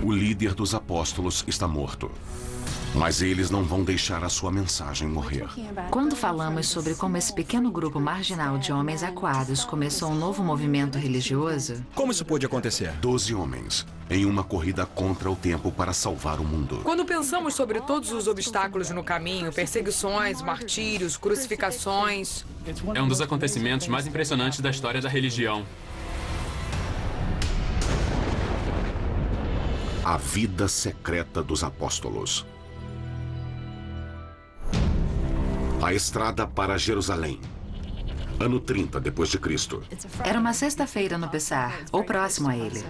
O líder dos apóstolos está morto. Mas eles não vão deixar a sua mensagem morrer. Quando falamos sobre como esse pequeno grupo marginal de homens aquados começou um novo movimento religioso... Como isso pôde acontecer? 12 homens, em uma corrida contra o tempo para salvar o mundo. Quando pensamos sobre todos os obstáculos no caminho, perseguições, martírios, crucificações... É um dos acontecimentos mais impressionantes da história da religião. A vida secreta dos apóstolos. A estrada para Jerusalém. Ano 30 depois de Cristo. Era uma sexta-feira no Pessah, ou próximo a ele.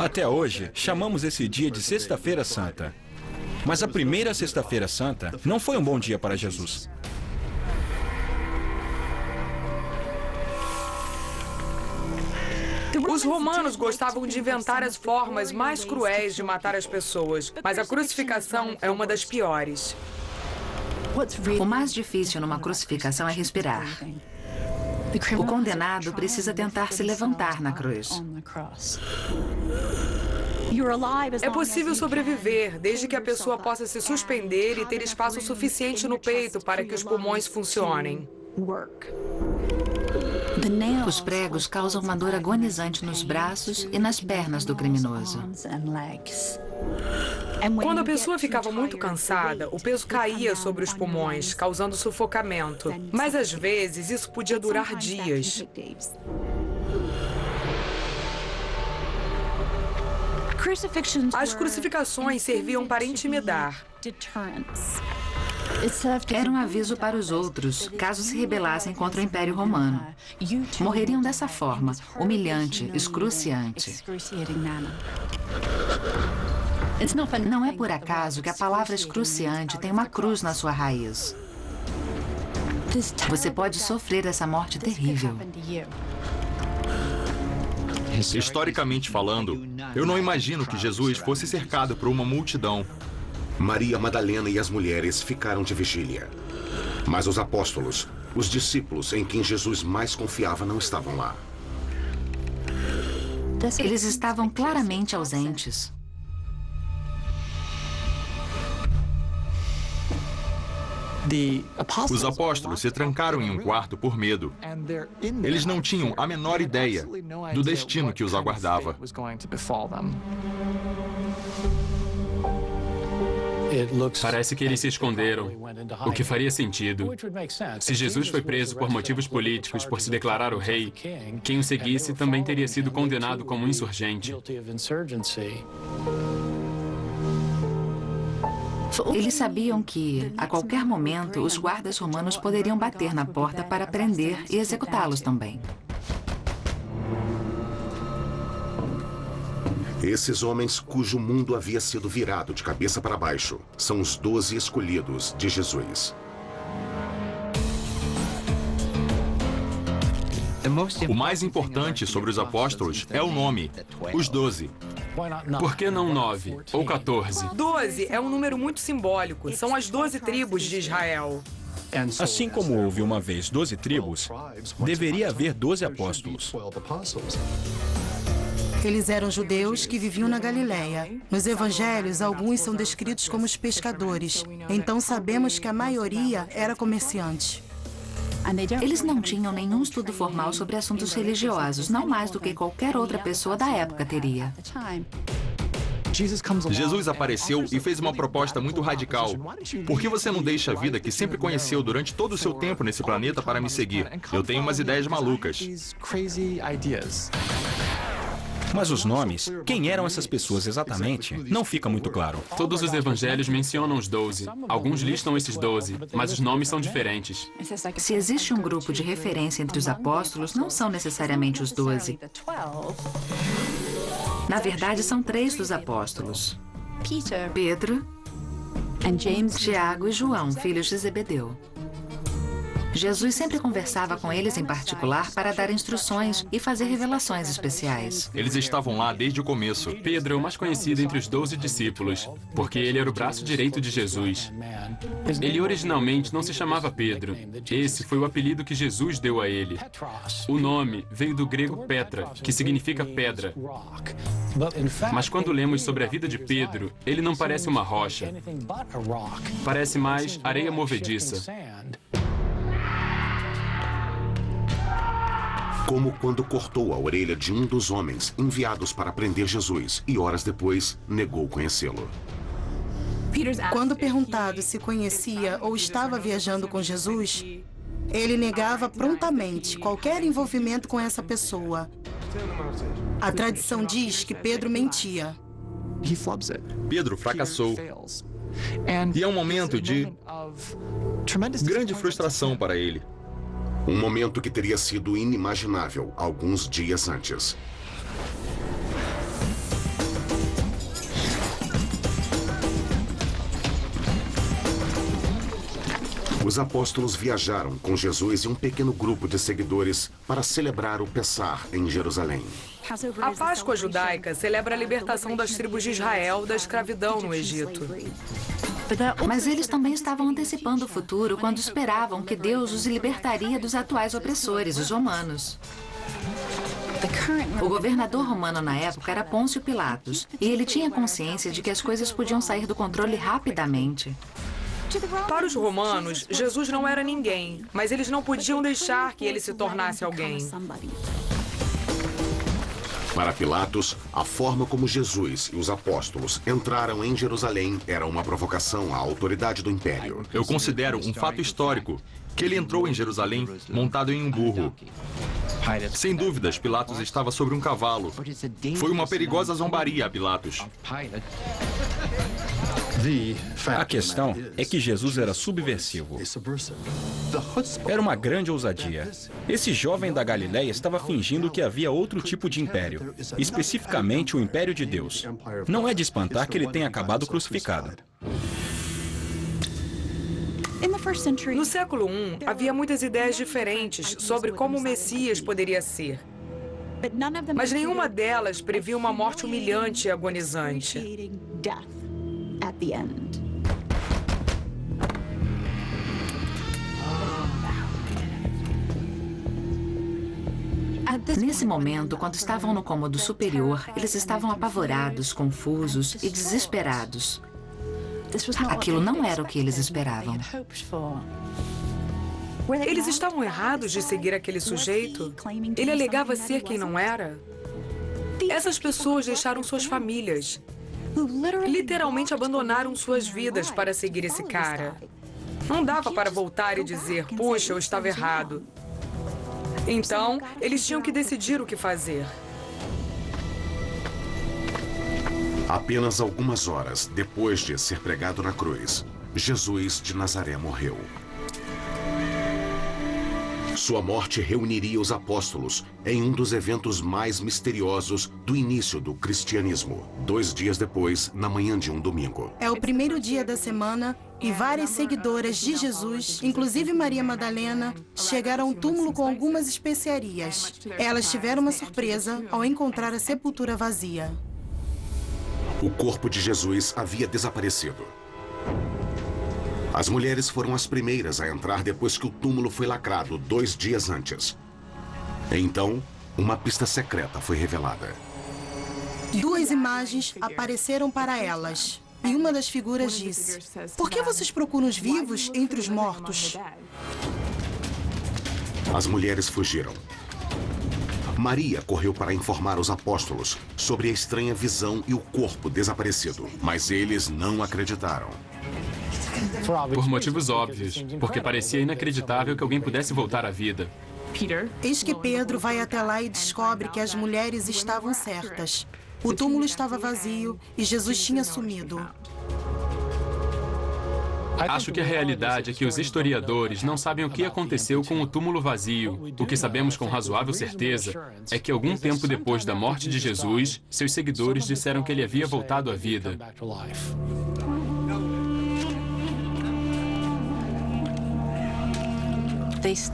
Até hoje, chamamos esse dia de Sexta-feira Santa. Mas a primeira Sexta-feira Santa não foi um bom dia para Jesus. Os romanos gostavam de inventar as formas mais cruéis de matar as pessoas, mas a crucificação é uma das piores. O mais difícil numa crucificação é respirar. O condenado precisa tentar se levantar na cruz. É possível sobreviver, desde que a pessoa possa se suspender e ter espaço suficiente no peito para que os pulmões funcionem. Os pregos causam uma dor agonizante nos braços e nas pernas do criminoso. Quando a pessoa ficava muito cansada, o peso caía sobre os pulmões, causando sufocamento. Mas às vezes isso podia durar dias. As crucificações serviam para intimidar. Era um aviso para os outros, caso se rebelassem contra o Império Romano. Morreriam dessa forma, humilhante, excruciante. Não é por acaso que a palavra excruciante tem uma cruz na sua raiz. Você pode sofrer essa morte terrível. Historicamente falando, eu não imagino que Jesus fosse cercado por uma multidão. Maria Madalena e as mulheres ficaram de vigília. Mas os apóstolos, os discípulos em quem Jesus mais confiava, não estavam lá. Eles estavam claramente ausentes. Os apóstolos se trancaram em um quarto por medo. Eles não tinham a menor ideia do destino que os aguardava. Parece que eles se esconderam, o que faria sentido. Se Jesus foi preso por motivos políticos por se declarar o rei, quem o seguisse também teria sido condenado como insurgente. Eles sabiam que, a qualquer momento, os guardas romanos poderiam bater na porta para prender e executá-los também. Esses homens cujo mundo havia sido virado de cabeça para baixo são os 12 escolhidos de Jesus. O mais importante sobre os apóstolos é o nome, os 12. Por que não 9 ou 14? 12 é um número muito simbólico. São as 12 tribos de Israel. Assim como houve uma vez 12 tribos, deveria haver 12 apóstolos. Eles eram judeus que viviam na Galileia. Nos evangelhos, alguns são descritos como os pescadores. Então sabemos que a maioria era comerciante. Eles não tinham nenhum estudo formal sobre assuntos religiosos, não mais do que qualquer outra pessoa da época teria. Jesus apareceu e fez uma proposta muito radical. Por que você não deixa a vida que sempre conheceu durante todo o seu tempo nesse planeta para me seguir? Eu tenho umas ideias malucas. Mas os nomes, quem eram essas pessoas exatamente, não fica muito claro. Todos os evangelhos mencionam os 12. Alguns listam esses 12, mas os nomes são diferentes. Se existe um grupo de referência entre os apóstolos, não são necessariamente os 12. Na verdade, são 3 dos apóstolos: Pedro, Tiago e João, filhos de Zebedeu. Jesus sempre conversava com eles em particular para dar instruções e fazer revelações especiais. Eles estavam lá desde o começo. Pedro é o mais conhecido entre os 12 discípulos, porque ele era o braço direito de Jesus. Ele originalmente não se chamava Pedro. Esse foi o apelido que Jesus deu a ele. O nome veio do grego Petra, que significa pedra. Mas quando lemos sobre a vida de Pedro, ele não parece uma rocha. Parece mais areia movediça. Como quando cortou a orelha de um dos homens enviados para prender Jesus e horas depois negou conhecê-lo. Quando perguntado se conhecia ou estava viajando com Jesus, ele negava prontamente qualquer envolvimento com essa pessoa. A tradição diz que Pedro mentia. Pedro fracassou. E é um momento de grande frustração para ele. Um momento que teria sido inimaginável alguns dias antes. Os apóstolos viajaram com Jesus e um pequeno grupo de seguidores para celebrar o Pessah em Jerusalém. A Páscoa judaica celebra a libertação das tribos de Israel da escravidão no Egito. Mas eles também estavam antecipando o futuro quando esperavam que Deus os libertaria dos atuais opressores, os romanos. O governador romano na época era Pôncio Pilatos, e ele tinha consciência de que as coisas podiam sair do controle rapidamente. Para os romanos, Jesus não era ninguém, mas eles não podiam deixar que ele se tornasse alguém. Para Pilatos, a forma como Jesus e os apóstolos entraram em Jerusalém era uma provocação à autoridade do império. Eu considero um fato histórico que ele entrou em Jerusalém montado em um burro. Sem dúvidas, Pilatos estava sobre um cavalo. Foi uma perigosa zombaria a Pilatos. A questão é que Jesus era subversivo. Era uma grande ousadia. Esse jovem da Galileia estava fingindo que havia outro tipo de império, especificamente o império de Deus. Não é de espantar que ele tenha acabado crucificado. No século I, havia muitas ideias diferentes sobre como o Messias poderia ser. Mas nenhuma delas previa uma morte humilhante e agonizante. Nesse momento, quando estavam no cômodo superior, eles estavam apavorados, confusos e desesperados. Aquilo não era o que eles esperavam. Eles estavam errados de seguir aquele sujeito? Ele alegava ser quem não era? Essas pessoas deixaram suas famílias. Literalmente abandonaram suas vidas para seguir esse cara. Não dava para voltar e dizer, puxa, eu estava errado. Então, eles tinham que decidir o que fazer. Apenas algumas horas depois de ser pregado na cruz, Jesus de Nazaré morreu. Sua morte reuniria os apóstolos em um dos eventos mais misteriosos do início do cristianismo. 2 dias depois, na manhã de um domingo. É o primeiro dia da semana e várias seguidoras de Jesus, inclusive Maria Madalena, chegaram ao túmulo com algumas especiarias. Elas tiveram uma surpresa ao encontrar a sepultura vazia. O corpo de Jesus havia desaparecido. As mulheres foram as primeiras a entrar depois que o túmulo foi lacrado 2 dias antes. Então, uma pista secreta foi revelada. 2 imagens apareceram para elas. E uma das figuras disse, por que vocês procuram os vivos entre os mortos? As mulheres fugiram. Maria correu para informar os apóstolos sobre a estranha visão e o corpo desaparecido, mas eles não acreditaram. Por motivos óbvios, porque parecia inacreditável que alguém pudesse voltar à vida. Eis que Pedro vai até lá e descobre que as mulheres estavam certas. O túmulo estava vazio e Jesus tinha sumido. Acho que a realidade é que os historiadores não sabem o que aconteceu com o túmulo vazio. O que sabemos com razoável certeza é que algum tempo depois da morte de Jesus, seus seguidores disseram que ele havia voltado à vida.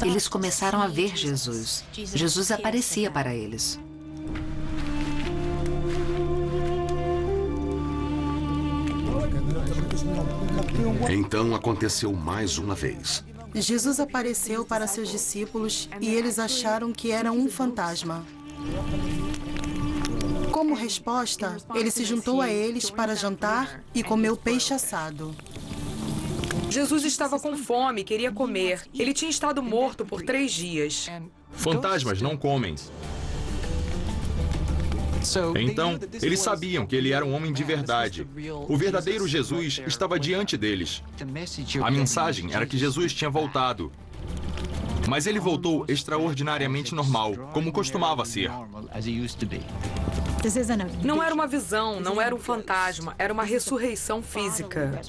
Eles começaram a ver Jesus. Jesus aparecia para eles. Então aconteceu mais uma vez. Jesus apareceu para seus discípulos e eles acharam que era um fantasma. Como resposta, ele se juntou a eles para jantar e comeu peixe assado. Jesus estava com fome e queria comer. Ele tinha estado morto por 3 dias. Fantasmas não comem. Então, eles sabiam que ele era um homem de verdade. O verdadeiro Jesus estava diante deles. A mensagem era que Jesus tinha voltado. Mas ele voltou extraordinariamente normal, como costumava ser. Não era uma visão, não era um fantasma, era uma ressurreição física.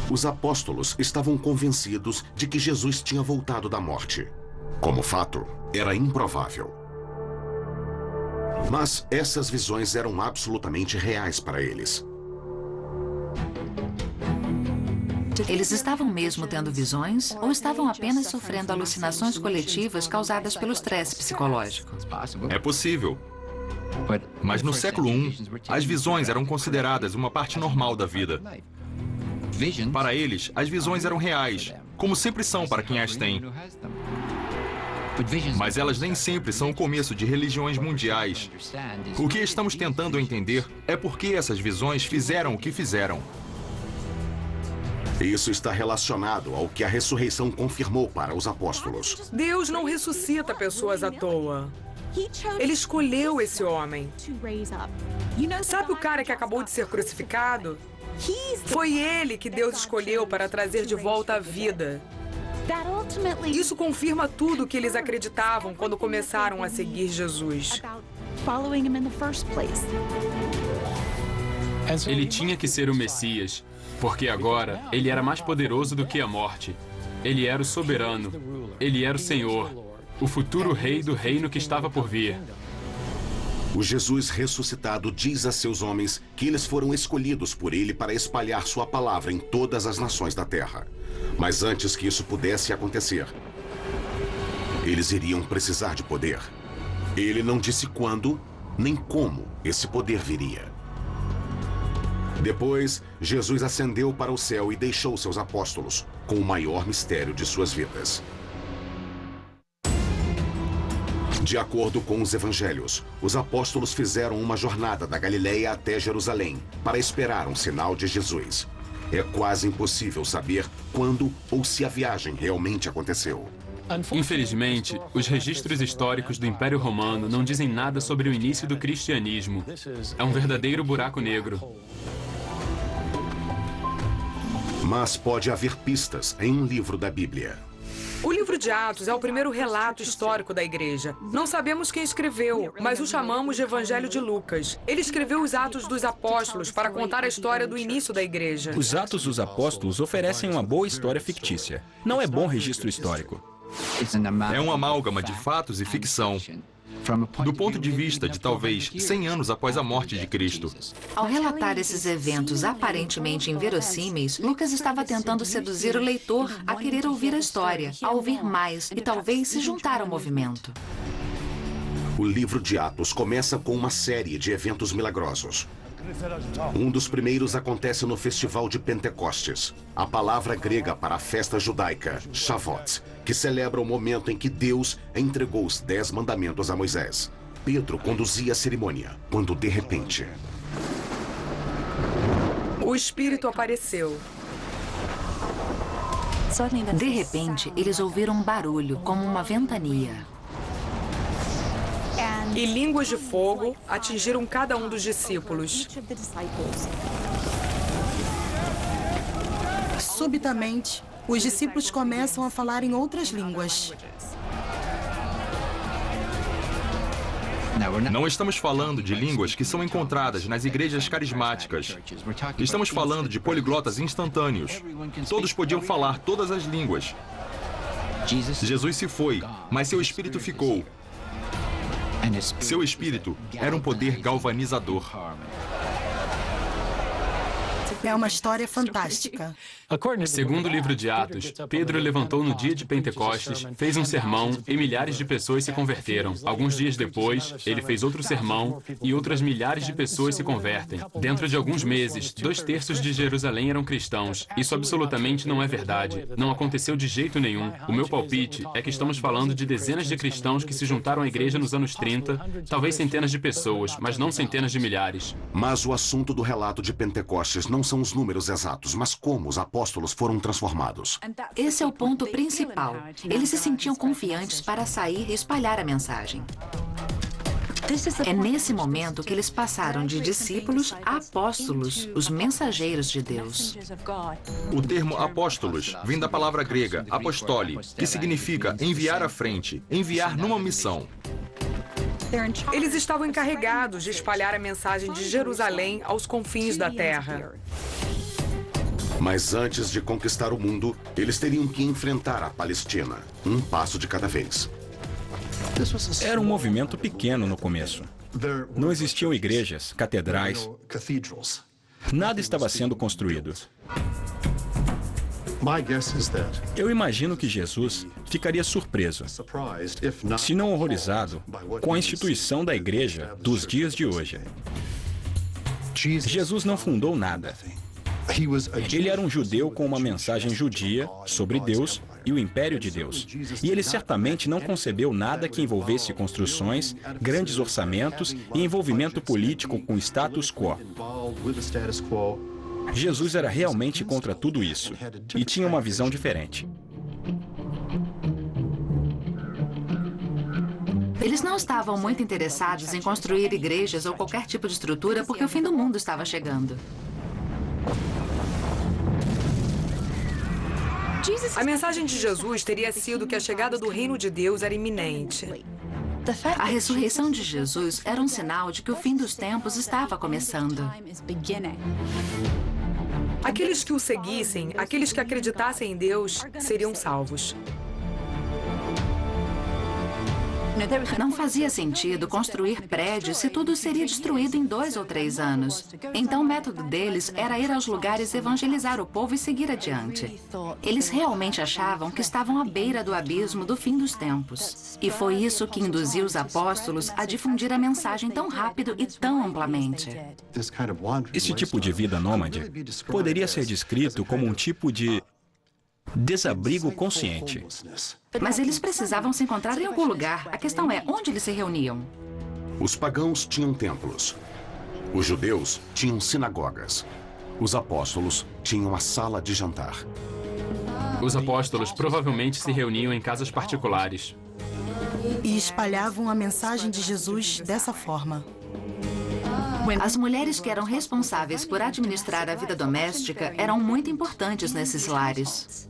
Os apóstolos estavam convencidos de que Jesus tinha voltado da morte. Como fato, era improvável. Mas essas visões eram absolutamente reais para eles. Eles estavam mesmo tendo visões ou estavam apenas sofrendo alucinações coletivas causadas pelo estresse psicológico? É possível. Mas no século I, as visões eram consideradas uma parte normal da vida. Para eles, as visões eram reais, como sempre são para quem as tem. Mas elas nem sempre são o começo de religiões mundiais. O que estamos tentando entender é por que essas visões fizeram o que fizeram. Isso está relacionado ao que a ressurreição confirmou para os apóstolos. Deus não ressuscita pessoas à toa. Ele escolheu esse homem. Sabe o cara que acabou de ser crucificado? Foi ele que Deus escolheu para trazer de volta a vida. Isso confirma tudo o que eles acreditavam quando começaram a seguir Jesus. Ele tinha que ser o Messias, porque agora ele era mais poderoso do que a morte. Ele era o soberano, ele era o Senhor, o futuro rei do reino que estava por vir. O Jesus ressuscitado diz a seus homens que eles foram escolhidos por ele para espalhar sua palavra em todas as nações da terra. Mas antes que isso pudesse acontecer, eles iriam precisar de poder. Ele não disse quando, nem como esse poder viria. Depois, Jesus ascendeu para o céu e deixou seus apóstolos com o maior mistério de suas vidas. De acordo com os evangelhos, os apóstolos fizeram uma jornada da Galileia até Jerusalém para esperar um sinal de Jesus. É quase impossível saber quando ou se a viagem realmente aconteceu. Infelizmente, os registros históricos do Império Romano não dizem nada sobre o início do cristianismo. É um verdadeiro buraco negro. Mas pode haver pistas em um livro da Bíblia. O livro de Atos é o primeiro relato histórico da igreja. Não sabemos quem escreveu, mas o chamamos de Evangelho de Lucas. Ele escreveu os Atos dos Apóstolos para contar a história do início da igreja. Os Atos dos Apóstolos oferecem uma boa história fictícia. Não é bom registro histórico. É um amálgama de fatos e ficção. Do ponto de vista de talvez 100 anos após a morte de Cristo. Ao relatar esses eventos aparentemente inverossímeis, Lucas estava tentando seduzir o leitor a querer ouvir a história, a ouvir mais e talvez se juntar ao movimento. O livro de Atos começa com uma série de eventos milagrosos. Um dos primeiros acontece no Festival de Pentecostes, a palavra grega para a festa judaica, Shavuot, que celebra o momento em que Deus entregou os 10 mandamentos a Moisés. Pedro conduzia a cerimônia, quando de repente... O Espírito apareceu. De repente, eles ouviram um barulho, como uma ventania. E línguas de fogo atingiram cada um dos discípulos. Subitamente, os discípulos começam a falar em outras línguas. Não estamos falando de línguas que são encontradas nas igrejas carismáticas. Estamos falando de poliglotas instantâneos. Todos podiam falar todas as línguas. Jesus se foi, mas seu espírito ficou. Seu espírito era um poder galvanizador. É uma história fantástica. Segundo o livro de Atos, Pedro levantou no dia de Pentecostes, fez um sermão e milhares de pessoas se converteram. Alguns dias depois, ele fez outro sermão e outras milhares de pessoas se convertem. Dentro de alguns meses, 2/3 de Jerusalém eram cristãos. Isso absolutamente não é verdade. Não aconteceu de jeito nenhum. O meu palpite é que estamos falando de dezenas de cristãos que se juntaram à igreja nos anos 30, talvez centenas de pessoas, mas não centenas de milhares. Mas o assunto do relato de Pentecostes não são os números exatos, mas como os apóstolos foram transformados. Esse é o ponto principal. Eles se sentiam confiantes para sair e espalhar a mensagem. É nesse momento que eles passaram de discípulos a apóstolos, os mensageiros de Deus. O termo apóstolos vem da palavra grega apostoli, que significa enviar à frente, enviar numa missão. Eles estavam encarregados de espalhar a mensagem de Jerusalém aos confins da terra. Mas antes de conquistar o mundo, eles teriam que enfrentar a Palestina, um passo de cada vez. Era um movimento pequeno no começo. Não existiam igrejas, catedrais. Nada estava sendo construído. Eu imagino que Jesus ficaria surpreso, se não horrorizado, com a instituição da igreja dos dias de hoje. Jesus não fundou nada. Ele era um judeu com uma mensagem judia sobre Deus e o império de Deus. E ele certamente não concebeu nada que envolvesse construções, grandes orçamentos e envolvimento político com o status quo. Jesus era realmente contra tudo isso e tinha uma visão diferente. Eles não estavam muito interessados em construir igrejas ou qualquer tipo de estrutura porque o fim do mundo estava chegando. A mensagem de Jesus teria sido que a chegada do reino de Deus era iminente. A ressurreição de Jesus era um sinal de que o fim dos tempos estava começando. Aqueles que o seguissem, aqueles que acreditassem em Deus, seriam salvos. Não fazia sentido construir prédios se tudo seria destruído em 2 ou 3 anos. Então o método deles era ir aos lugares, evangelizar o povo e seguir adiante. Eles realmente achavam que estavam à beira do abismo do fim dos tempos. E foi isso que induziu os apóstolos a difundir a mensagem tão rápido e tão amplamente. Esse tipo de vida nômade poderia ser descrito como um tipo de desabrigo consciente. Mas eles precisavam se encontrar em algum lugar. A questão é, onde eles se reuniam? Os pagãos tinham templos. Os judeus tinham sinagogas. Os apóstolos tinham a sala de jantar. Os apóstolos provavelmente se reuniam em casas particulares. E espalhavam a mensagem de Jesus dessa forma. As mulheres que eram responsáveis por administrar a vida doméstica eram muito importantes nesses lares.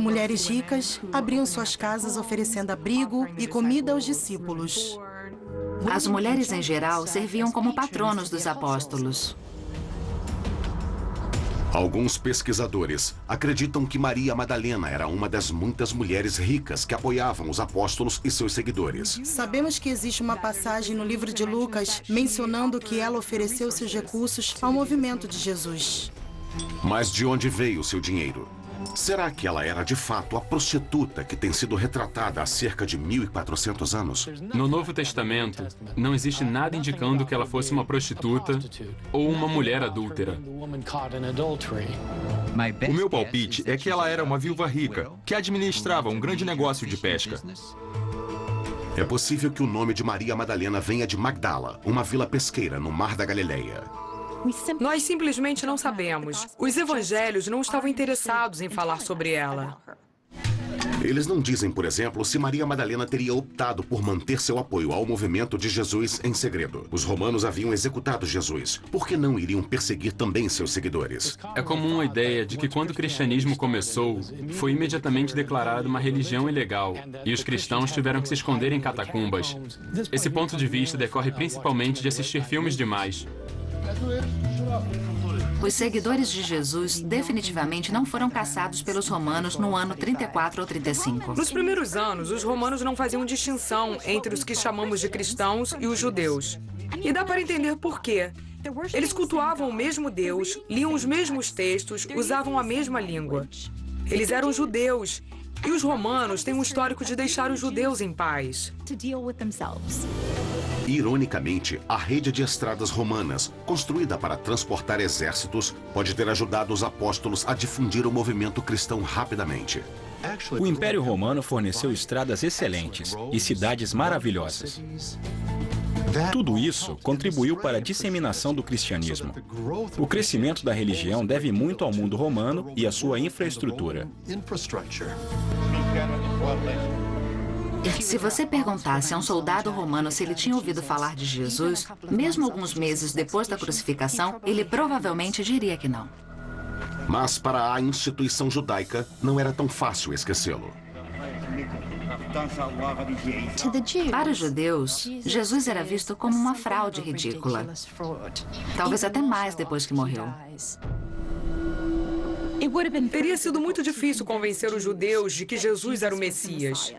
Mulheres ricas abriam suas casas oferecendo abrigo e comida aos discípulos. As mulheres, em geral, serviam como patronos dos apóstolos. Alguns pesquisadores acreditam que Maria Madalena era uma das muitas mulheres ricas que apoiavam os apóstolos e seus seguidores. Sabemos que existe uma passagem no livro de Lucas mencionando que ela ofereceu seus recursos ao movimento de Jesus. Mas de onde veio seu dinheiro? Será que ela era de fato a prostituta que tem sido retratada há cerca de 1.400 anos? No Novo Testamento, não existe nada indicando que ela fosse uma prostituta ou uma mulher adúltera. O meu palpite é que ela era uma viúva rica, que administrava um grande negócio de pesca. É possível que o nome de Maria Madalena venha de Magdala, uma vila pesqueira no Mar da Galileia. Nós simplesmente não sabemos. Os evangelhos não estavam interessados em falar sobre ela. Eles não dizem, por exemplo, se Maria Madalena teria optado por manter seu apoio ao movimento de Jesus em segredo. Os romanos haviam executado Jesus. Por que não iriam perseguir também seus seguidores? É comum a ideia de que quando o cristianismo começou, foi imediatamente declarado uma religião ilegal e os cristãos tiveram que se esconder em catacumbas. Esse ponto de vista decorre principalmente de assistir filmes demais. Os seguidores de Jesus definitivamente não foram caçados pelos romanos no ano 34 ou 35. Nos primeiros anos, os romanos não faziam distinção entre os que chamamos de cristãos e os judeus. E dá para entender por quê. Eles cultuavam o mesmo Deus, liam os mesmos textos, usavam a mesma língua. Eles eram judeus. E os romanos têm um histórico de deixar os judeus em paz. Ironicamente, a rede de estradas romanas, construída para transportar exércitos, pode ter ajudado os apóstolos a difundir o movimento cristão rapidamente. O Império Romano forneceu estradas excelentes e cidades maravilhosas. Tudo isso contribuiu para a disseminação do cristianismo. O crescimento da religião deve muito ao mundo romano e à sua infraestrutura. Se você perguntasse a um soldado romano se ele tinha ouvido falar de Jesus, mesmo alguns meses depois da crucificação, ele provavelmente diria que não. Mas para a instituição judaica, não era tão fácil esquecê-lo. Para os judeus, Jesus era visto como uma fraude ridícula. Talvez até mais depois que morreu. Teria sido muito difícil convencer os judeus de que Jesus era o Messias.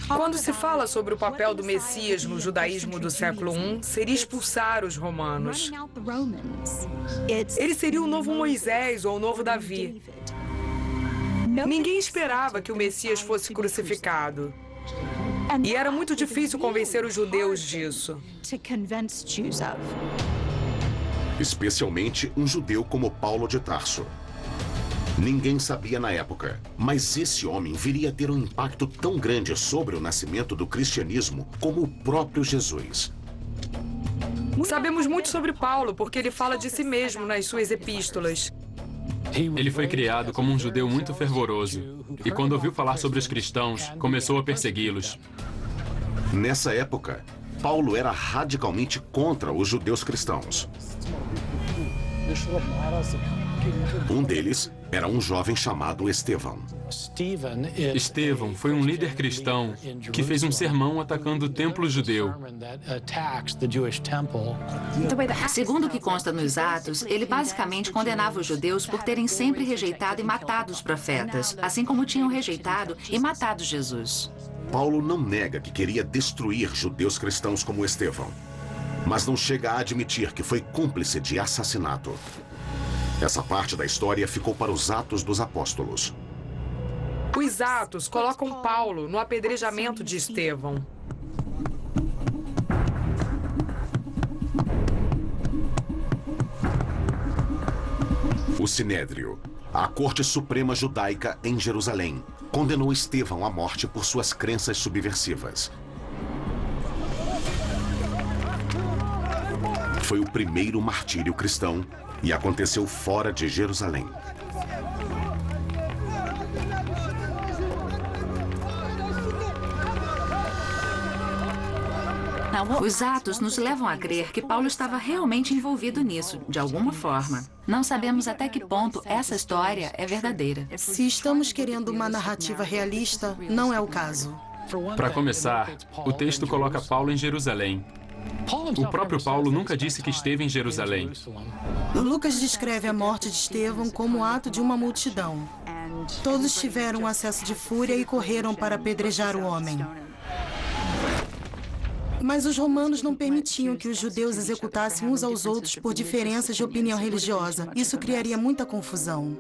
Quando se fala sobre o papel do Messias no judaísmo do século I, seria expulsar os romanos. Ele seria o novo Moisés ou o novo Davi. Ninguém esperava que o Messias fosse crucificado. E era muito difícil convencer os judeus disso. Especialmente um judeu como Paulo de Tarso. Ninguém sabia na época, mas esse homem viria a ter um impacto tão grande sobre o nascimento do cristianismo como o próprio Jesus. Sabemos muito sobre Paulo porque ele fala de si mesmo nas suas epístolas. Ele foi criado como um judeu muito fervoroso e, quando ouviu falar sobre os cristãos, começou a persegui-los. Nessa época, Paulo era radicalmente contra os judeus cristãos. Um deles era um jovem chamado Estevão. Estevão foi um líder cristão que fez um sermão atacando o templo judeu. Segundo o que consta nos Atos, ele basicamente condenava os judeus por terem sempre rejeitado e matado os profetas, assim como tinham rejeitado e matado Jesus. Paulo não nega que queria destruir judeus cristãos como Estevão, mas não chega a admitir que foi cúmplice de assassinato. Essa parte da história ficou para os Atos dos Apóstolos. Os Atos colocam Paulo no apedrejamento de Estevão. O Sinédrio, a Corte Suprema Judaica em Jerusalém, condenou Estevão à morte por suas crenças subversivas. Foi o primeiro martírio cristão e aconteceu fora de Jerusalém. Os Atos nos levam a crer que Paulo estava realmente envolvido nisso, de alguma forma. Não sabemos até que ponto essa história é verdadeira. Se estamos querendo uma narrativa realista, não é o caso. Para começar, o texto coloca Paulo em Jerusalém. O próprio Paulo nunca disse que esteve em Jerusalém. Lucas descreve a morte de Estevão como ato de uma multidão. Todos tiveram um acesso de fúria e correram para apedrejar o homem. Mas os romanos não permitiam que os judeus executassem uns aos outros por diferenças de opinião religiosa. Isso criaria muita confusão.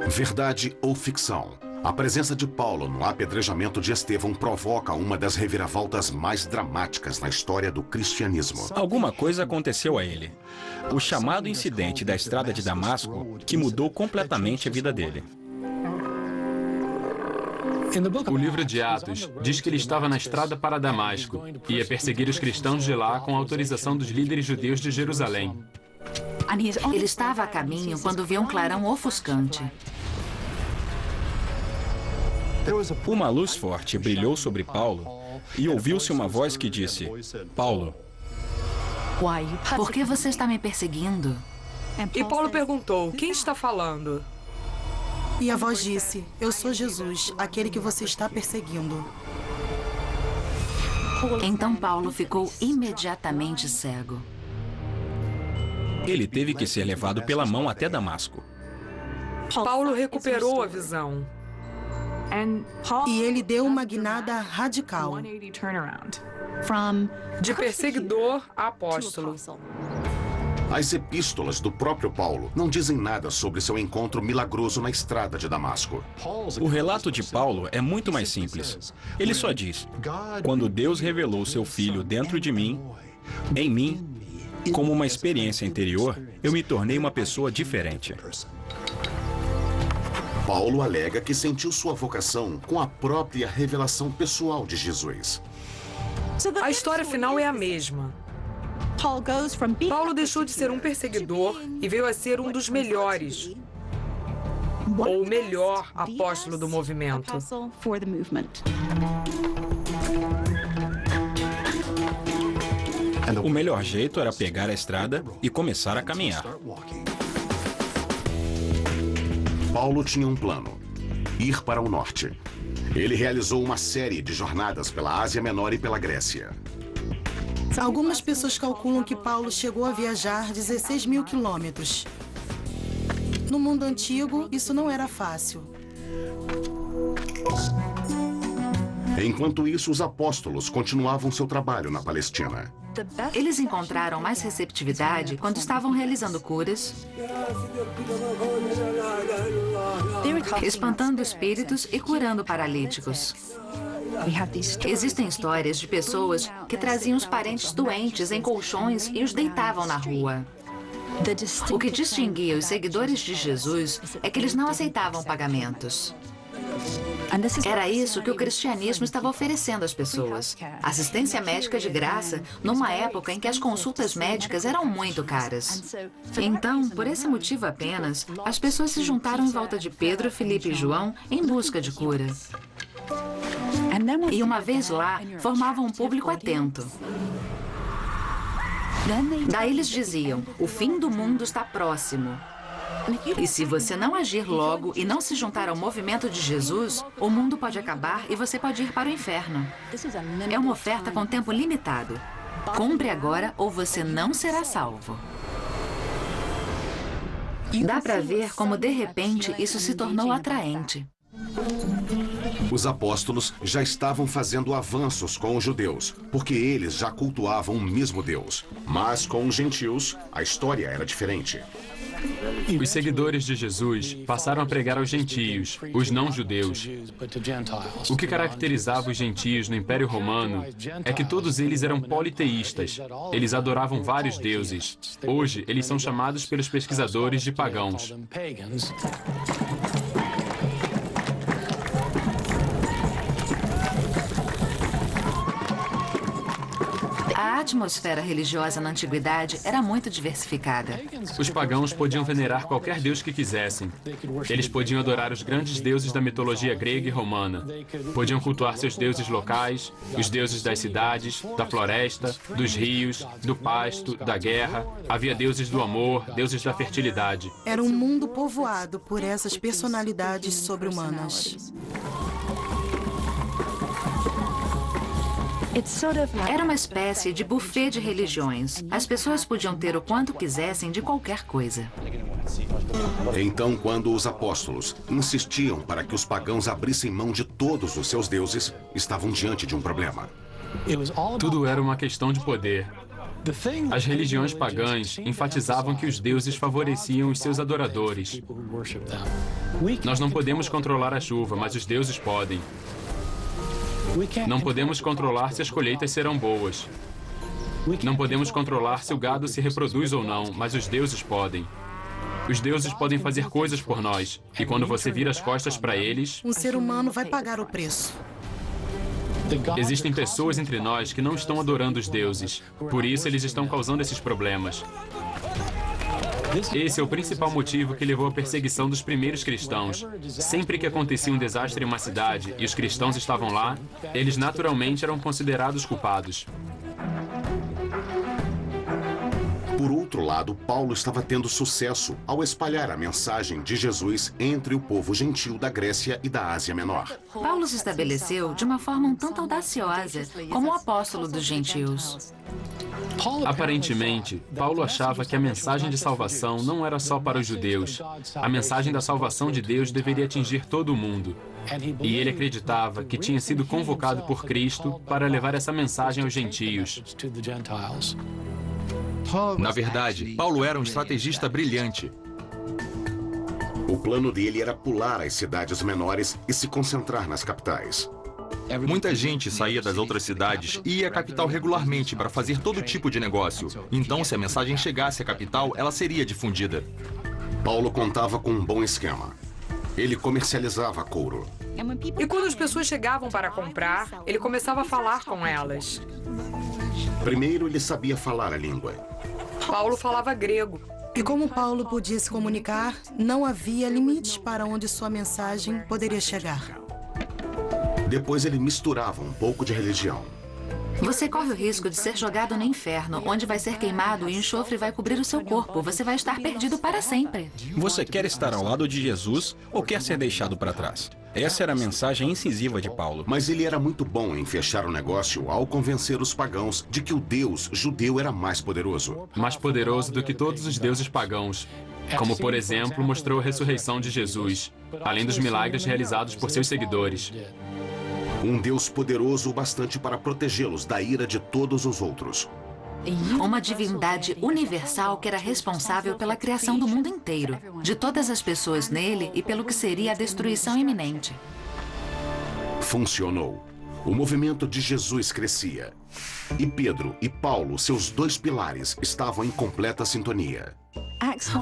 Verdade ou ficção? A presença de Paulo no apedrejamento de Estevão provoca uma das reviravoltas mais dramáticas na história do cristianismo. Alguma coisa aconteceu a ele. O chamado incidente da estrada de Damasco, que mudou completamente a vida dele. O livro de Atos diz que ele estava na estrada para Damasco e ia perseguir os cristãos de lá com a autorização dos líderes judeus de Jerusalém. Ele estava a caminho quando viu um clarão ofuscante. Uma luz forte brilhou sobre Paulo e ouviu-se uma voz que disse: Paulo, por que você está me perseguindo? E Paulo perguntou, quem está falando? E a voz disse, eu sou Jesus, aquele que você está perseguindo. Então Paulo ficou imediatamente cego. Ele teve que ser levado pela mão até Damasco. Paulo recuperou a visão. E ele deu uma guinada radical. De perseguidor a apóstolo. As epístolas do próprio Paulo não dizem nada sobre seu encontro milagroso na estrada de Damasco. O relato de Paulo é muito mais simples. Ele só diz: quando Deus revelou seu Filho dentro de mim, em mim, como uma experiência interior, eu me tornei uma pessoa diferente. Paulo alega que sentiu sua vocação com a própria revelação pessoal de Jesus. A história final é a mesma. Paulo deixou de ser um perseguidor e veio a ser um dos melhores, ou o melhor apóstolo do movimento. O melhor jeito era pegar a estrada e começar a caminhar. Paulo tinha um plano: ir para o norte. Ele realizou uma série de jornadas pela Ásia Menor e pela Grécia. Algumas pessoas calculam que Paulo chegou a viajar 16 mil quilômetros. No mundo antigo, isso não era fácil. Enquanto isso, os apóstolos continuavam seu trabalho na Palestina. Eles encontraram mais receptividade quando estavam realizando curas, espantando espíritos e curando paralíticos. Existem histórias de pessoas que traziam os parentes doentes em colchões e os deitavam na rua. O que distinguia os seguidores de Jesus é que eles não aceitavam pagamentos. Era isso que o cristianismo estava oferecendo às pessoas. Assistência médica de graça, numa época em que as consultas médicas eram muito caras. Então, por esse motivo apenas, as pessoas se juntaram em volta de Pedro, Filipe e João em busca de cura. E uma vez lá, formavam um público atento. Daí eles diziam: o fim do mundo está próximo. E se você não agir logo e não se juntar ao movimento de Jesus, o mundo pode acabar e você pode ir para o inferno. É uma oferta com tempo limitado. Compre agora ou você não será salvo. Dá para ver como, de repente, isso se tornou atraente. Os apóstolos já estavam fazendo avanços com os judeus, porque eles já cultuavam o mesmo Deus. Mas com os gentios, a história era diferente. Os seguidores de Jesus passaram a pregar aos gentios, os não-judeus. O que caracterizava os gentios no Império Romano é que todos eles eram politeístas. Eles adoravam vários deuses. Hoje, eles são chamados pelos pesquisadores de pagãos. A atmosfera religiosa na antiguidade era muito diversificada. Os pagãos podiam venerar qualquer deus que quisessem. Eles podiam adorar os grandes deuses da mitologia grega e romana. Podiam cultuar seus deuses locais, os deuses das cidades, da floresta, dos rios, do pasto, da guerra. Havia deuses do amor, deuses da fertilidade. Era um mundo povoado por essas personalidades sobre-humanas. Era uma espécie de buffet de religiões. As pessoas podiam ter o quanto quisessem de qualquer coisa. Então, quando os apóstolos insistiam para que os pagãos abrissem mão de todos os seus deuses, estavam diante de um problema. Tudo era uma questão de poder. As religiões pagãs enfatizavam que os deuses favoreciam os seus adoradores. Nós não podemos controlar a chuva, mas os deuses podem. Não podemos controlar se as colheitas serão boas. Não podemos controlar se o gado se reproduz ou não, mas os deuses podem. Os deuses podem fazer coisas por nós. E quando você vira as costas para eles... Um ser humano vai pagar o preço. Existem pessoas entre nós que não estão adorando os deuses. Por isso, eles estão causando esses problemas. Esse é o principal motivo que levou à perseguição dos primeiros cristãos. Sempre que acontecia um desastre em uma cidade e os cristãos estavam lá, eles naturalmente eram considerados culpados. Por outro lado, Paulo estava tendo sucesso ao espalhar a mensagem de Jesus entre o povo gentil da Grécia e da Ásia Menor. Paulo se estabeleceu de uma forma um tanto audaciosa como o apóstolo dos gentios. Aparentemente, Paulo achava que a mensagem de salvação não era só para os judeus. A mensagem da salvação de Deus deveria atingir todo o mundo. E ele acreditava que tinha sido convocado por Cristo para levar essa mensagem aos gentios. Na verdade, Paulo era um estrategista brilhante. O plano dele era pular as cidades menores e se concentrar nas capitais. Muita gente saía das outras cidades e ia à capital regularmente para fazer todo tipo de negócio. Então, se a mensagem chegasse à capital, ela seria difundida. Paulo contava com um bom esquema. Ele comercializava couro. E quando as pessoas chegavam para comprar, ele começava a falar com elas. Primeiro, ele sabia falar a língua. Paulo falava grego. E como Paulo podia se comunicar, não havia limites para onde sua mensagem poderia chegar. Depois ele misturava um pouco de religião. Você corre o risco de ser jogado no inferno, onde vai ser queimado e o enxofre vai cobrir o seu corpo. Você vai estar perdido para sempre. Você quer estar ao lado de Jesus ou quer ser deixado para trás? Essa era a mensagem incisiva de Paulo. Mas ele era muito bom em fechar o negócio ao convencer os pagãos de que o Deus judeu era mais poderoso. Mais poderoso do que todos os deuses pagãos. Como, por exemplo, mostrou a ressurreição de Jesus, além dos milagres realizados por seus seguidores. Um Deus poderoso o bastante para protegê-los da ira de todos os outros. Uma divindade universal que era responsável pela criação do mundo inteiro, de todas as pessoas nele e pelo que seria a destruição iminente. Funcionou. O movimento de Jesus crescia. E Pedro e Paulo, seus dois pilares, estavam em completa sintonia.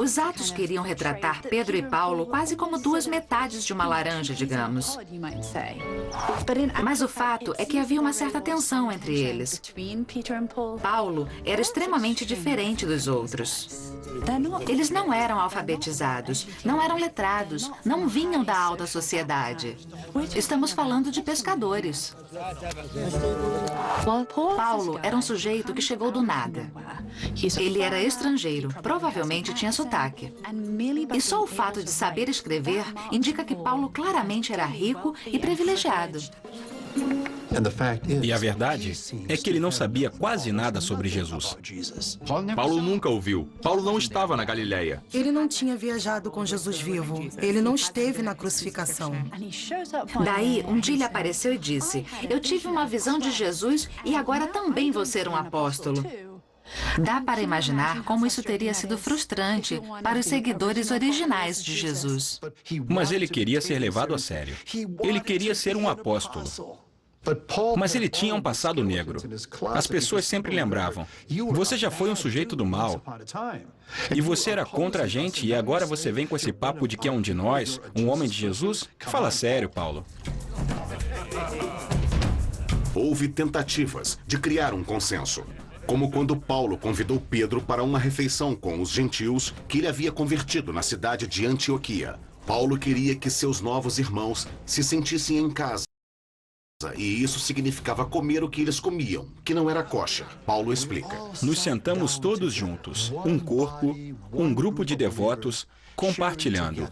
Os atos queriam retratar Pedro e Paulo quase como duas metades de uma laranja, digamos. Mas o fato é que havia uma certa tensão entre eles. Paulo era extremamente diferente dos outros. Eles não eram alfabetizados, não eram letrados, não vinham da alta sociedade. Estamos falando de pescadores. Paulo era um sujeito que chegou do nada. Ele era estrangeiro, provavelmente tinha sotaque. E só o fato de saber escrever indica que Paulo claramente era rico e privilegiado. E a verdade é que ele não sabia quase nada sobre Jesus. Paulo nunca ouviu. Paulo não estava na Galileia. Ele não tinha viajado com Jesus vivo. Ele não esteve na crucificação. Daí, um dia ele apareceu e disse: "Eu tive uma visão de Jesus e agora também vou ser um apóstolo." Dá para imaginar como isso teria sido frustrante para os seguidores originais de Jesus. Mas ele queria ser levado a sério. Ele queria ser um apóstolo. Mas ele tinha um passado negro. As pessoas sempre lembravam: você já foi um sujeito do mal. E você era contra a gente e agora você vem com esse papo de que é um de nós, um homem de Jesus? Fala sério, Paulo. Houve tentativas de criar um consenso. Como quando Paulo convidou Pedro para uma refeição com os gentios que ele havia convertido na cidade de Antioquia. Paulo queria que seus novos irmãos se sentissem em casa. E isso significava comer o que eles comiam, que não era kosher. Paulo explica. Nos sentamos todos juntos, um corpo, um grupo de devotos, compartilhando.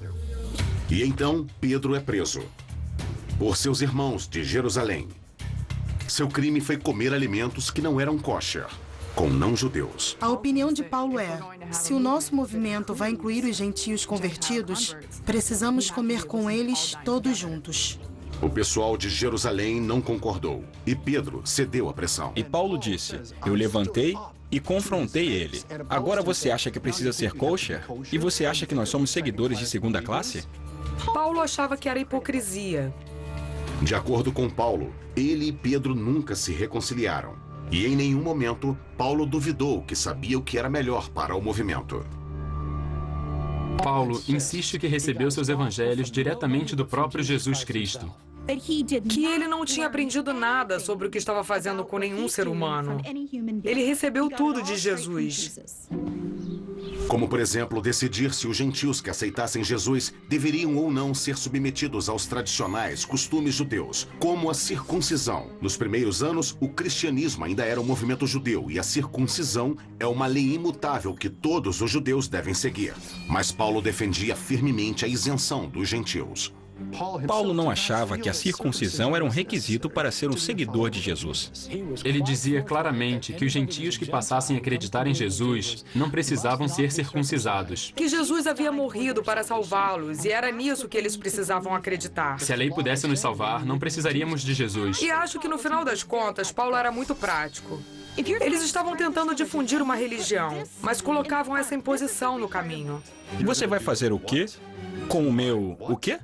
E então Pedro é preso por seus irmãos de Jerusalém. Seu crime foi comer alimentos que não eram kosher, com não-judeus. A opinião de Paulo é: se o nosso movimento vai incluir os gentios convertidos, precisamos comer com eles todos juntos. O pessoal de Jerusalém não concordou e Pedro cedeu à pressão. E Paulo disse: eu levantei e confrontei ele. Agora você acha que precisa ser kosher? E você acha que nós somos seguidores de segunda classe? Paulo achava que era hipocrisia. De acordo com Paulo, ele e Pedro nunca se reconciliaram. E em nenhum momento, Paulo duvidou que sabia o que era melhor para o movimento. Paulo insiste que recebeu seus evangelhos diretamente do próprio Jesus Cristo. Que ele não tinha aprendido nada sobre o que estava fazendo com nenhum ser humano. Ele recebeu tudo de Jesus. Como, por exemplo, decidir se os gentios que aceitassem Jesus deveriam ou não ser submetidos aos tradicionais costumes judeus, como a circuncisão. Nos primeiros anos, o cristianismo ainda era um movimento judeu e a circuncisão é uma lei imutável que todos os judeus devem seguir. Mas Paulo defendia firmemente a isenção dos gentios. Paulo não achava que a circuncisão era um requisito para ser um seguidor de Jesus. Ele dizia claramente que os gentios que passassem a acreditar em Jesus não precisavam ser circuncidados. Que Jesus havia morrido para salvá-los e era nisso que eles precisavam acreditar. Se a lei pudesse nos salvar, não precisaríamos de Jesus. E acho que no final das contas, Paulo era muito prático. Eles estavam tentando difundir uma religião, mas colocavam essa imposição no caminho. Você vai fazer o quê? Com o meu... o quê?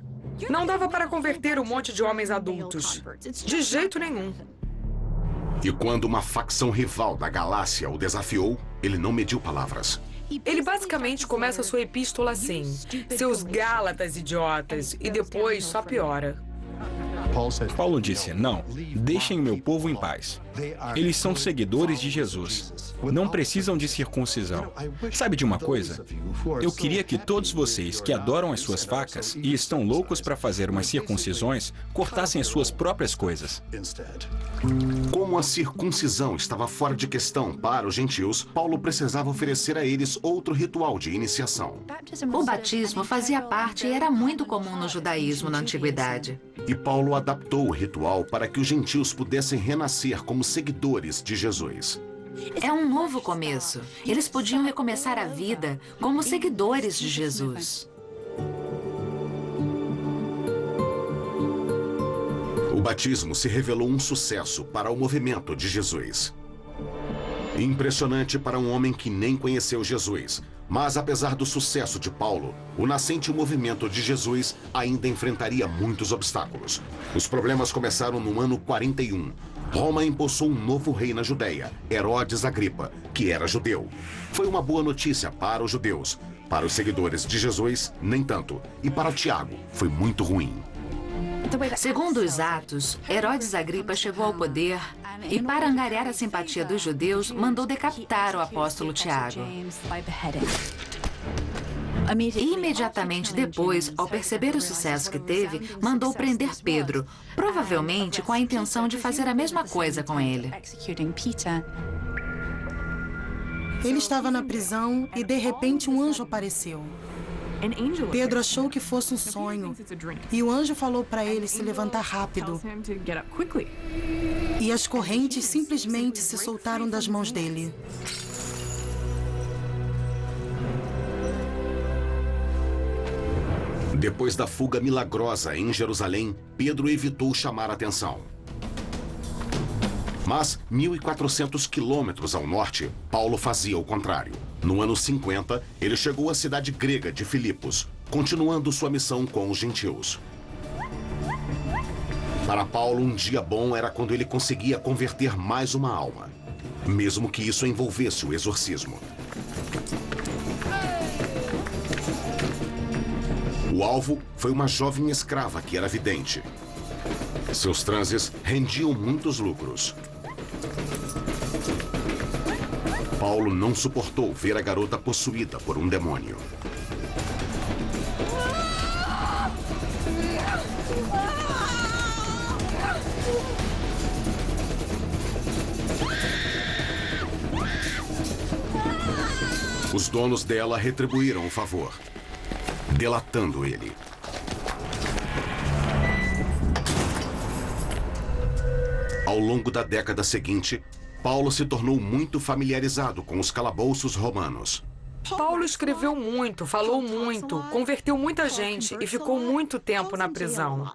Não dava para converter um monte de homens adultos. De jeito nenhum. E quando uma facção rival da Galácia o desafiou, ele não mediu palavras. Ele basicamente começa sua epístola assim: seus Gálatas idiotas, e depois só piora. Paulo disse, não, deixem meu povo em paz. Eles são seguidores de Jesus. Não precisam de circuncisão. Sabe de uma coisa? Eu queria que todos vocês que adoram as suas facas e estão loucos para fazer umas circuncisões, cortassem as suas próprias coisas. Como a circuncisão estava fora de questão para os gentios, Paulo precisava oferecer a eles outro ritual de iniciação. O batismo fazia parte e era muito comum no judaísmo na antiguidade. E Paulo adaptou o ritual para que os gentios pudessem renascer como seguidores de Jesus. É um novo começo. Eles podiam recomeçar a vida como seguidores de Jesus. O batismo se revelou um sucesso para o movimento de Jesus. Impressionante para um homem que nem conheceu Jesus. Mas apesar do sucesso de Paulo, o nascente movimento de Jesus ainda enfrentaria muitos obstáculos. Os problemas começaram no ano 41. Roma empossou um novo rei na Judéia, Herodes Agripa, que era judeu. Foi uma boa notícia para os judeus. Para os seguidores de Jesus, nem tanto. E para Tiago, foi muito ruim. Segundo os Atos, Herodes Agripa chegou ao poder e, para angariar a simpatia dos judeus, mandou decapitar o apóstolo Tiago. E imediatamente depois, ao perceber o sucesso que teve, mandou prender Pedro, provavelmente com a intenção de fazer a mesma coisa com ele. Ele estava na prisão e, de repente, um anjo apareceu. Pedro achou que fosse um sonho e o anjo falou para ele se levantar rápido. E as correntes simplesmente se soltaram das mãos dele. Depois da fuga milagrosa em Jerusalém, Pedro evitou chamar a atenção. Mas, 1.400 quilômetros ao norte, Paulo fazia o contrário. No ano 50, ele chegou à cidade grega de Filipos, continuando sua missão com os gentios. Para Paulo, um dia bom era quando ele conseguia converter mais uma alma, mesmo que isso envolvesse o exorcismo. O alvo foi uma jovem escrava que era vidente. Seus transes rendiam muitos lucros. Paulo não suportou ver a garota possuída por um demônio. Os donos dela retribuíram o favor, delatando ele. Ao longo da década seguinte, Paulo se tornou muito familiarizado com os calabouços romanos. Paulo escreveu muito, falou muito, converteu muita gente e ficou muito tempo na prisão.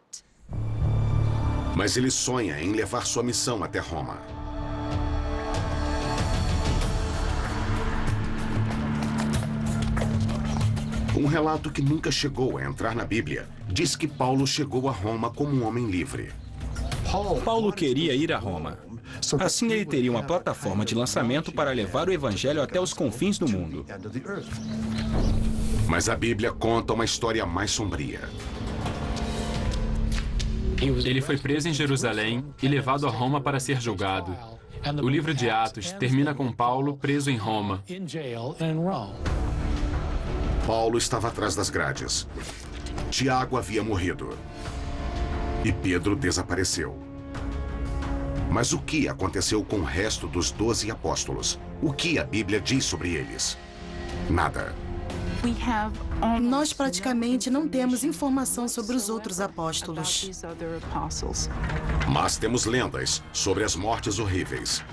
Mas ele sonha em levar sua missão até Roma. Um relato que nunca chegou a entrar na Bíblia diz que Paulo chegou a Roma como um homem livre. Paulo queria ir a Roma. Assim ele teria uma plataforma de lançamento para levar o evangelho até os confins do mundo. Mas a Bíblia conta uma história mais sombria. Ele foi preso em Jerusalém e levado a Roma para ser julgado. O livro de Atos termina com Paulo preso em Roma. Paulo estava atrás das grades. Tiago havia morrido. E Pedro desapareceu. Mas o que aconteceu com o resto dos 12 apóstolos? O que a Bíblia diz sobre eles? Nada. Nós praticamente não temos informação sobre os outros apóstolos. Mas temos lendas sobre as mortes horríveis.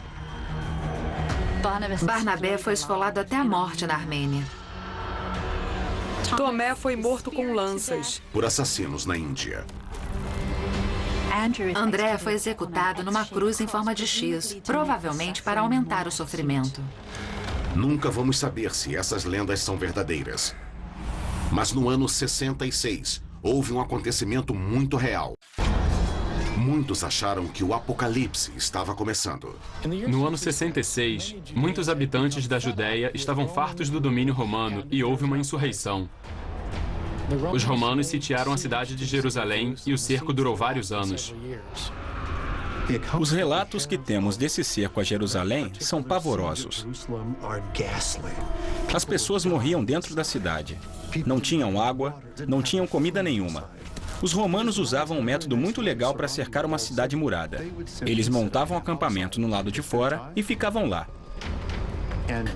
Barnabé foi esfolado até a morte na Armênia. Tomé foi morto com lanças. Por assassinos na Índia. André foi executado numa cruz em forma de X, provavelmente para aumentar o sofrimento. Nunca vamos saber se essas lendas são verdadeiras. Mas no ano 66, houve um acontecimento muito real. Muitos acharam que o apocalipse estava começando. No ano 66, muitos habitantes da Judéia estavam fartos do domínio romano e houve uma insurreição. Os romanos sitiaram a cidade de Jerusalém e o cerco durou vários anos. Os relatos que temos desse cerco a Jerusalém são pavorosos. As pessoas morriam dentro da cidade. Não tinham água, não tinham comida nenhuma. Os romanos usavam um método muito legal para cercar uma cidade murada. Eles montavam acampamento no lado de fora e ficavam lá,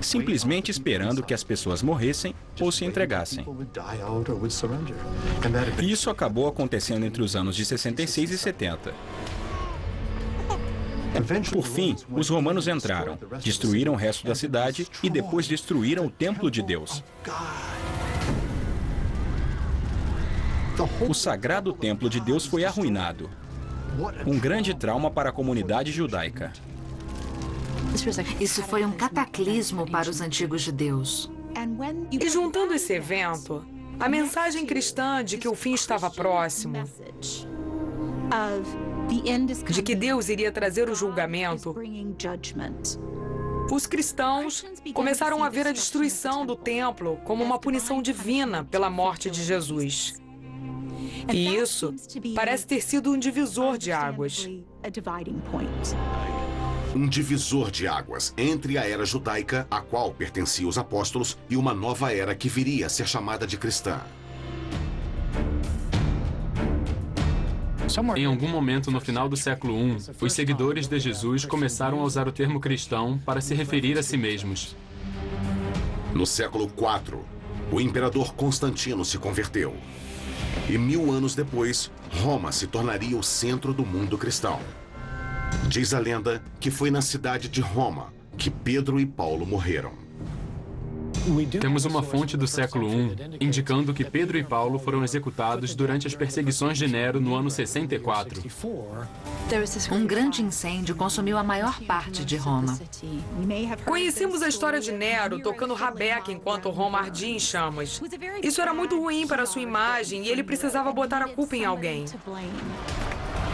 simplesmente esperando que as pessoas morressem ou se entregassem. E isso acabou acontecendo entre os anos de 66 e 70. Por fim, os romanos entraram, destruíram o resto da cidade e depois destruíram o templo de Deus. O sagrado templo de Deus foi arruinado. Um grande trauma para a comunidade judaica. Isso foi um cataclismo para os antigos judeus. E juntando esse evento, a mensagem cristã de que o fim estava próximo, de que Deus iria trazer o julgamento, os cristãos começaram a ver a destruição do templo como uma punição divina pela morte de Jesus. E isso parece ter sido um divisor de águas. Um divisor de águas entre a era judaica, a qual pertenciam os apóstolos, e uma nova era que viria a ser chamada de cristã. Em algum momento no final do século I, os seguidores de Jesus começaram a usar o termo cristão para se referir a si mesmos. No século IV, o imperador Constantino se converteu. E 1000 anos depois, Roma se tornaria o centro do mundo cristão. Diz a lenda que foi na cidade de Roma que Pedro e Paulo morreram. Temos uma fonte do século I indicando que Pedro e Paulo foram executados durante as perseguições de Nero no ano 64. Um grande incêndio consumiu a maior parte de Roma. Conhecemos a história de Nero tocando rabeca enquanto Roma ardia em chamas. Isso era muito ruim para sua imagem e ele precisava botar a culpa em alguém.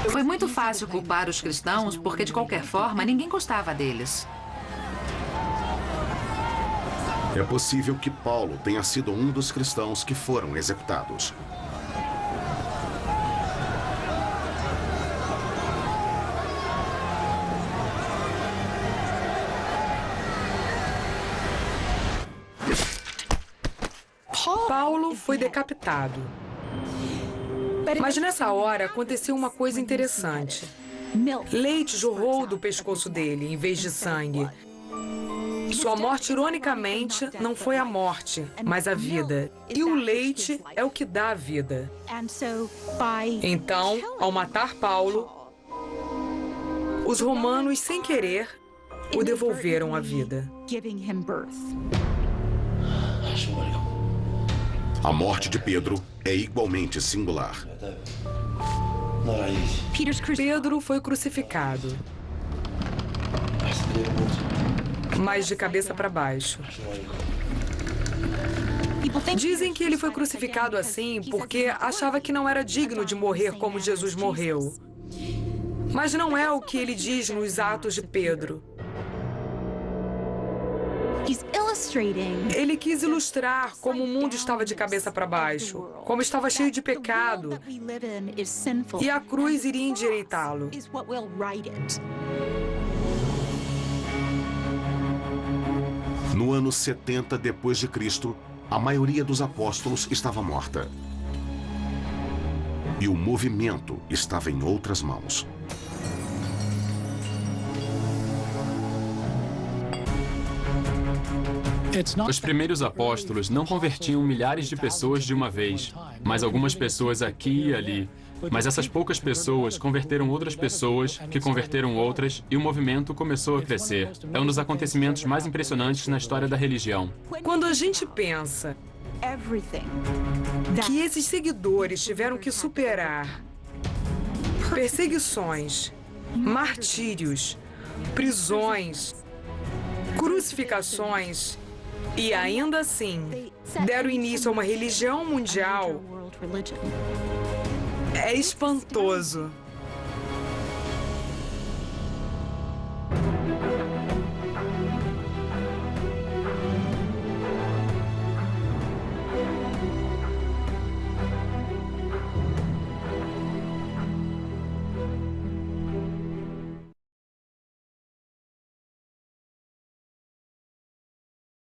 Foi muito fácil culpar os cristãos porque, de qualquer forma, ninguém gostava deles. É possível que Paulo tenha sido um dos cristãos que foram executados. Paulo foi decapitado. Mas nessa hora aconteceu uma coisa interessante. Leite jorrou do pescoço dele em vez de sangue. Sua morte, ironicamente, não foi a morte, mas a vida. E o leite é o que dá a vida. Então, ao matar Paulo, os romanos, sem querer, o devolveram à vida. A morte de Pedro é igualmente singular. Pedro foi crucificado, mas de cabeça para baixo. Dizem que ele foi crucificado assim porque achava que não era digno de morrer como Jesus morreu. Mas não é o que ele diz nos Atos de Pedro. Ele quis ilustrar como o mundo estava de cabeça para baixo, como estava cheio de pecado, e a cruz iria endireitá-lo. No ano 70 depois de Cristo, a maioria dos apóstolos estava morta. E o movimento estava em outras mãos. Os primeiros apóstolos não convertiam milhares de pessoas de uma vez, mas algumas pessoas aqui e ali. Mas essas poucas pessoas converteram outras pessoas, que converteram outras, e o movimento começou a crescer. É um dos acontecimentos mais impressionantes na história da religião. Quando a gente pensa que esses seguidores tiveram que superar perseguições, martírios, prisões, crucificações, e ainda assim deram início a uma religião mundial, é espantoso.